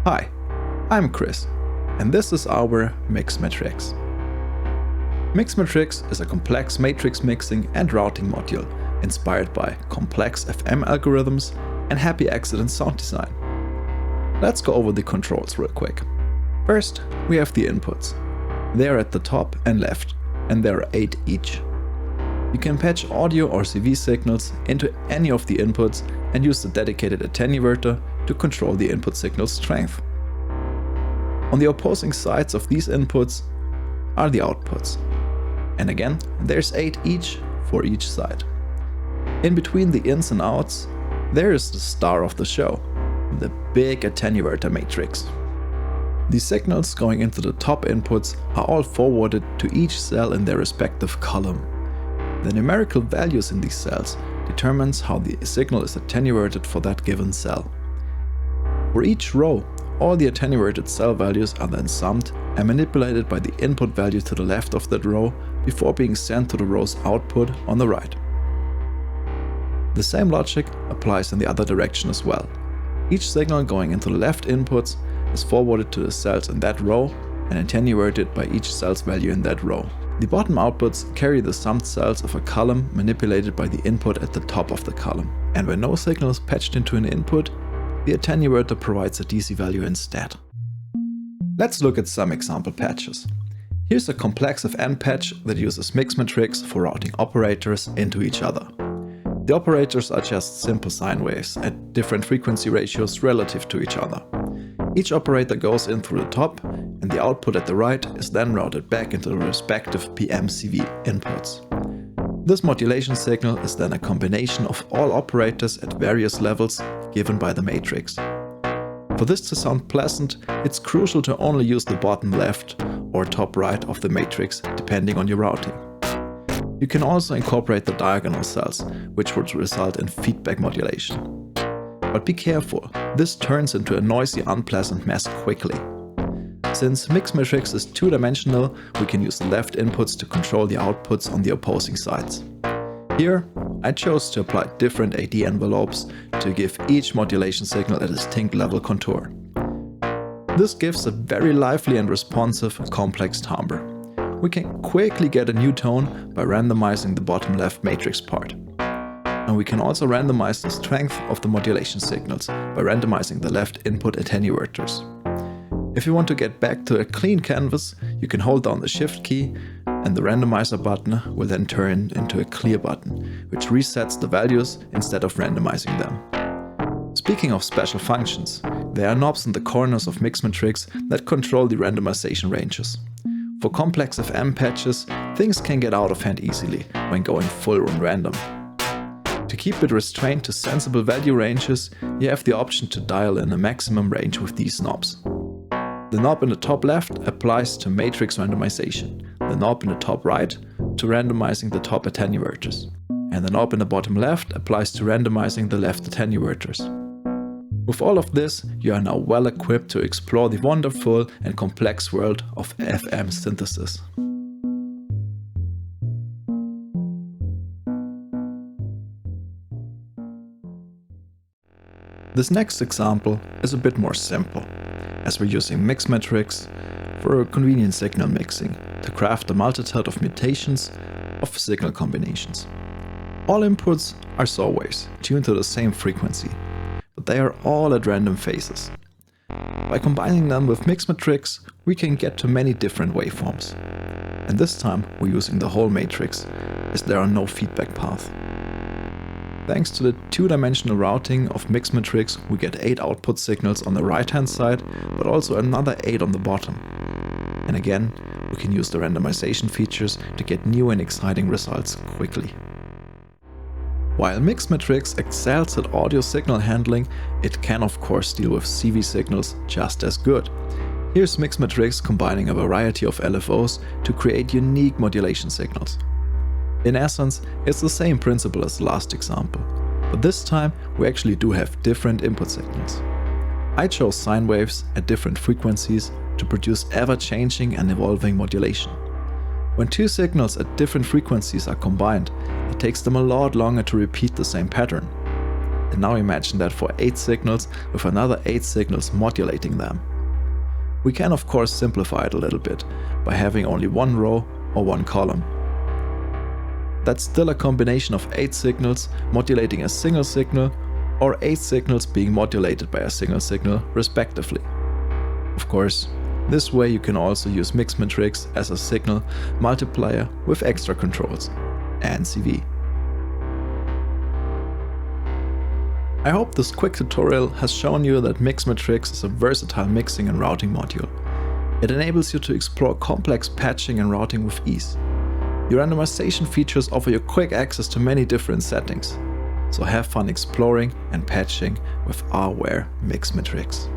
Hi, I'm Chris, and this is our MixMatrix. MixMatrix is a complex matrix mixing and routing module inspired by complex FM algorithms and happy accident sound design. Let's go over the controls real quick. First, we have the inputs. They're at the top and left, and there are 8 each. You can patch audio or CV signals into any of the inputs and use the dedicated attenuator to control the input signal's strength. On the opposing sides of these inputs are the outputs. And again, there's 8 each for each side. In between the ins and outs, there is the star of the show, the big attenuator matrix. The signals going into the top inputs are all forwarded to each cell in their respective column. The numerical values in these cells determines how the signal is attenuated for that given cell. For each row, all the attenuated cell values are then summed and manipulated by the input value to the left of that row before being sent to the row's output on the right. The same logic applies in the other direction as well. Each signal going into the left inputs is forwarded to the cells in that row and attenuated by each cell's value in that row. The bottom outputs carry the summed cells of a column manipulated by the input at the top of the column. And when no signal is patched into an input, the attenuator provides a DC value instead. Let's look at some example patches. Here's a complex FM patch that uses MixMatrix for routing operators into each other. The operators are just simple sine waves at different frequency ratios relative to each other. Each operator goes in through the top, and the output at the right is then routed back into the respective PMCV inputs. This modulation signal is then a combination of all operators at various levels given by the matrix. For this to sound pleasant, it's crucial to only use the bottom left or top right of the matrix depending on your routing. You can also incorporate the diagonal cells, which would result in feedback modulation. But be careful, this turns into a noisy, unpleasant mess quickly. Since MixMatrix is two-dimensional, we can use the left inputs to control the outputs on the opposing sides. Here, I chose to apply different AD envelopes to give each modulation signal a distinct level contour. This gives a very lively and responsive, complex timbre. We can quickly get a new tone by randomizing the bottom left matrix part. And we can also randomize the strength of the modulation signals by randomizing the left input attenuators. If you want to get back to a clean canvas, you can hold down the Shift key and the randomizer button will then turn into a clear button, which resets the values instead of randomizing them. Speaking of special functions, there are knobs in the corners of MixMatrix that control the randomization ranges. For complex FM patches, things can get out of hand easily when going full on random. To keep it restrained to sensible value ranges, you have the option to dial in a maximum range with these knobs. The knob in the top left applies to matrix randomization, the knob in the top right to randomizing the top attenuators, and the knob in the bottom left applies to randomizing the left attenuators. With all of this, you are now well equipped to explore the wonderful and complex world of FM synthesis. This next example is a bit more simple, as we're using MixMatrix for convenient signal mixing to craft a multitude of mutations of signal combinations. All inputs are saw waves tuned to the same frequency, but they are all at random phases. By combining them with MixMatrix, we can get to many different waveforms. And this time we're using the whole matrix, as there are no feedback paths. Thanks to the two-dimensional routing of MixMatrix, we get 8 output signals on the right-hand side, but also another 8 on the bottom. And again, we can use the randomization features to get new and exciting results quickly. While MixMatrix excels at audio signal handling, it can of course deal with CV signals just as good. Here's MixMatrix combining a variety of LFOs to create unique modulation signals. In essence, it's the same principle as the last example, but this time we actually do have different input signals. I chose sine waves at different frequencies to produce ever-changing and evolving modulation. When two signals at different frequencies are combined, it takes them a lot longer to repeat the same pattern. And now imagine that for 8 signals with another 8 signals modulating them. We can of course simplify it a little bit by having only one row or one column. That's still a combination of 8 signals modulating a single signal or 8 signals being modulated by a single signal respectively. Of course, this way you can also use MixMatrix as a signal multiplier with extra controls and CV. I hope this quick tutorial has shown you that MixMatrix is a versatile mixing and routing module. It enables you to explore complex patching and routing with ease. Your randomization features offer you quick access to many different settings. So have fun exploring and patching with our MixMatrix.